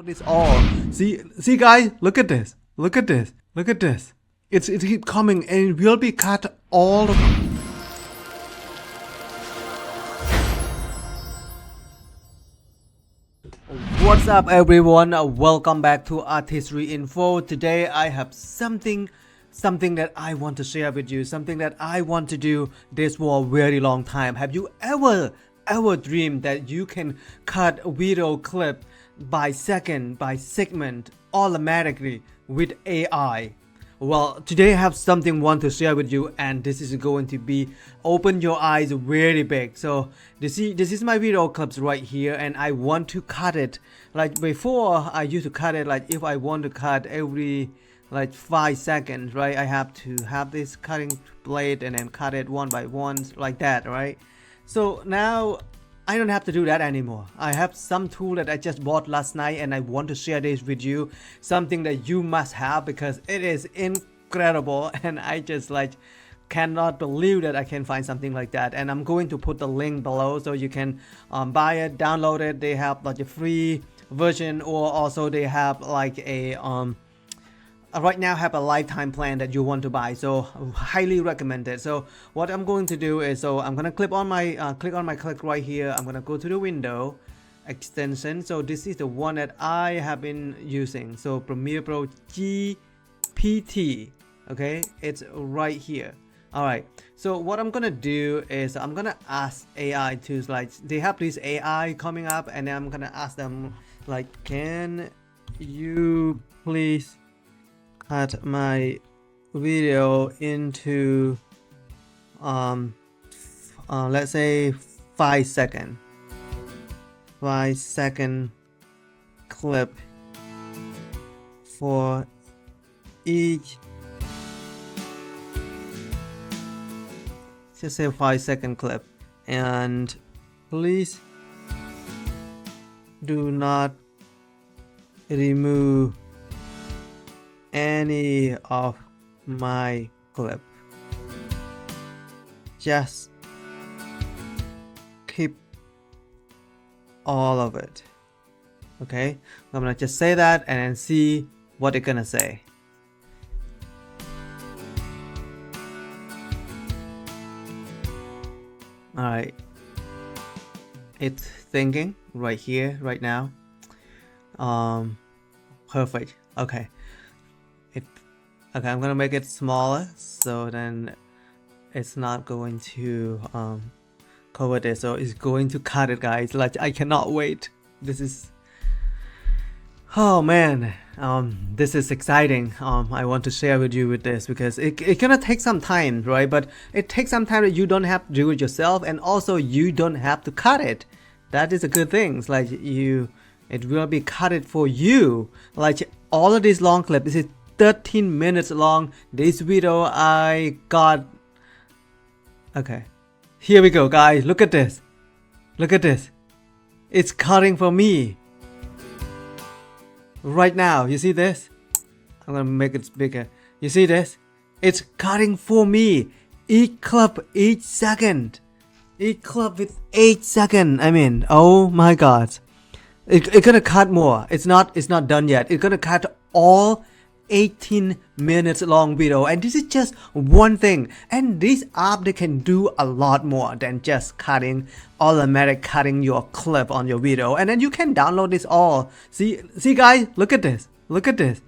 This all. See guys, look at this. Look at this. Look at this. It keep coming and it will be cut all the What's up everyone? Welcome back to Art History Info. Today I have something that I want to share with you, something that I want to do this for a very long time. Have you ever dreamed that you can cut a video clip by second, by segment, automatically with AI? Well, today I have something want to share with you, and this is going to be open your eyes very big. So this is my video clips right here, and I want to cut it. Like before, I used to cut it like if I want to cut every like 5 seconds, right? I have to have this cutting blade and then cut it one by one like that, right? So now I don't have to do that anymore. I have some tool that I just bought last night, and I want to share this with you. Something that you must have because it is incredible, and I just like cannot believe that I can find something like that. And I'm going to put the link below so you can buy it, download it. They have like a free version, or also they have like a right now have a lifetime plan that you want to buy, so highly recommended. So what I'm going to do is, so I'm gonna click on my click right here. I'm gonna go to the window extension. So this is the one that I have been using, so PremiereGPT. Okay, it's right here. All right, so what I'm gonna do is I'm gonna ask AI to, like, they have this AI coming up, and then I'm gonna ask them like, can you please cut my video into let's say 5 second clip for each, just say 5 second clip, and please do not remove any of my clip, just keep all of it. Okay, I'm gonna just say that and then see what it's gonna say. All right, it's thinking right here right now. Perfect. Okay, I'm gonna make it smaller so then it's not going to cover this, so it's going to cut it, guys. Like, I cannot wait. This is, oh man, this is exciting. I want to share with you with this because it's gonna take some time, right? But it takes some time that you don't have to do it yourself, and also you don't have to cut it. That is a good thing. It's like it will be cut it for you. Like all of these long clips, this is 13 minutes long. This video I got. Okay, here we go, guys. Look at this. Look at this. It's cutting for me right now. You see this? I'm gonna make it bigger. You see this? It's cutting for me. Each clip, each second. Each clip with 8 seconds. I mean, oh my god. It's gonna cut more. It's not done yet. It's gonna cut all 18 minutes long video, and this is just one thing. And this app, they can do a lot more than just automatic cutting your clip on your video, and then you can download this all. See guys, look at this. Look at this.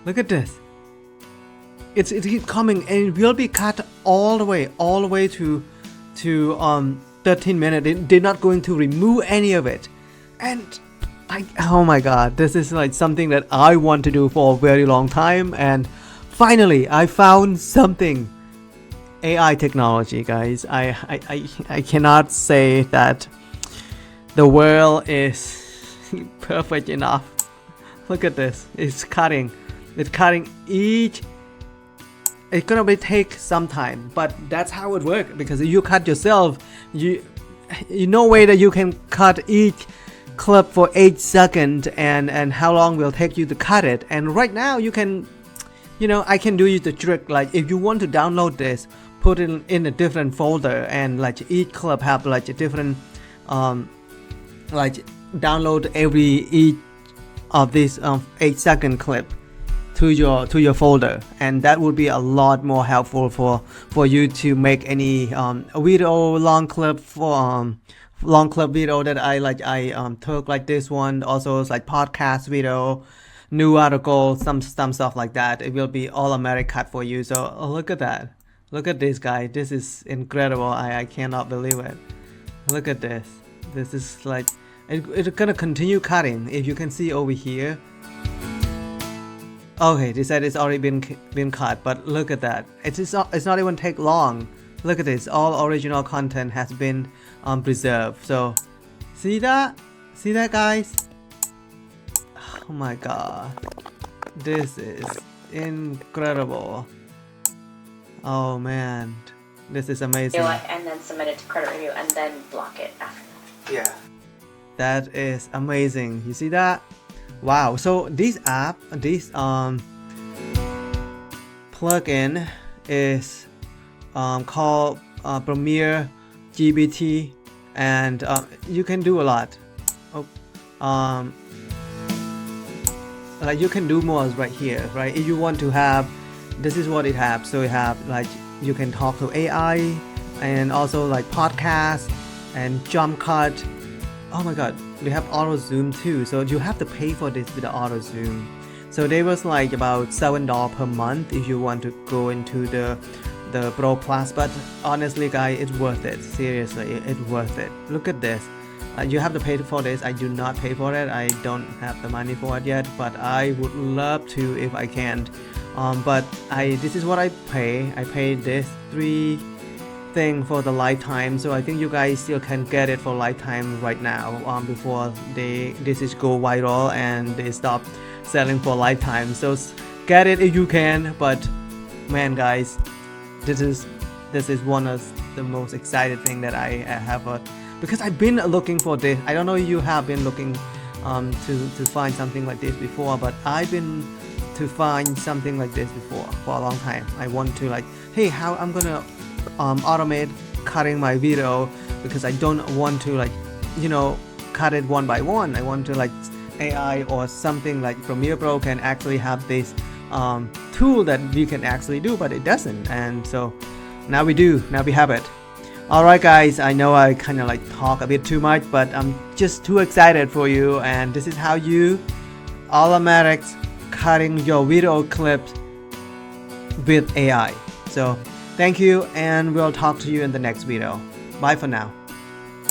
Look at this. It keeps coming, and it will be cut all the way to 13 minutes. They're not going to remove any of it. And oh my god, this is like something that I want to do for a very long time, and finally I found something. AI technology, guys. I cannot say that the world is perfect enough. Look at this. It's cutting each. It's gonna take some time, but that's how it works, because if you cut yourself, you no way that you can cut each clip for 8 seconds, and how long will take you to cut it. And right now you can, I can do you the trick. Like, if you want to download this, put it in a different folder, and like each clip have like a different like download each of this 8-second clip to your folder, and that would be a lot more helpful for you to make any video long clip video that I took, like this one. Also it's like podcast video, new article, some stuff like that. It will be all automatic cut for you. So look at that, look at this guy, this is incredible. I cannot believe it. Look at this. This is like it's gonna continue cutting. If you can see over here, okay, they said it's already been cut, but look at that. It's not even take long. Look at this. All original content has been preserved. So see that guys? Oh my god, this is incredible. Oh man, this is amazing. And then submit it to credit review and then block it after that. Yeah, that is amazing. You see that? Wow. So this app, this plugin is called PremiereGPT, and you can do a lot. Like you can do more right here, right? If you want to have, this is what it has. So you have like you can talk to AI, and also like podcast and jump cut. Oh my god, we have auto zoom too. So you have to pay for this with the auto zoom. So they was like about $7 per month if you want to go into the Pro Plus. But honestly guys, it's worth it. Seriously, it's worth it. Look at this. You have to pay for this. I do not pay for it. I don't have the money for it yet, but I would love to if I can. But this is what I pay. I paid this 3 thing for the lifetime, so I think you guys still can get it for lifetime right now, before this is go viral and they stop selling for lifetime. So get it if you can. But man guys, this is one of the most excited thing that I have, because I've been looking for this. I don't know if you have been looking to find something like this before, but I've been to find something like this before for a long time. I want to like, hey, how I'm gonna automate cutting my video, because I don't want to like, you know, cut it one by one. I want to like AI or something like Premiere Pro can actually have this tool that we can actually do, but it doesn't. And so now we do. Now we have it. Alright guys, I know I kind of like talk a bit too much, but I'm just too excited for you, and this is how you automatic cutting your video clips with AI. So thank you, and we'll talk to you in the next video. Bye for now.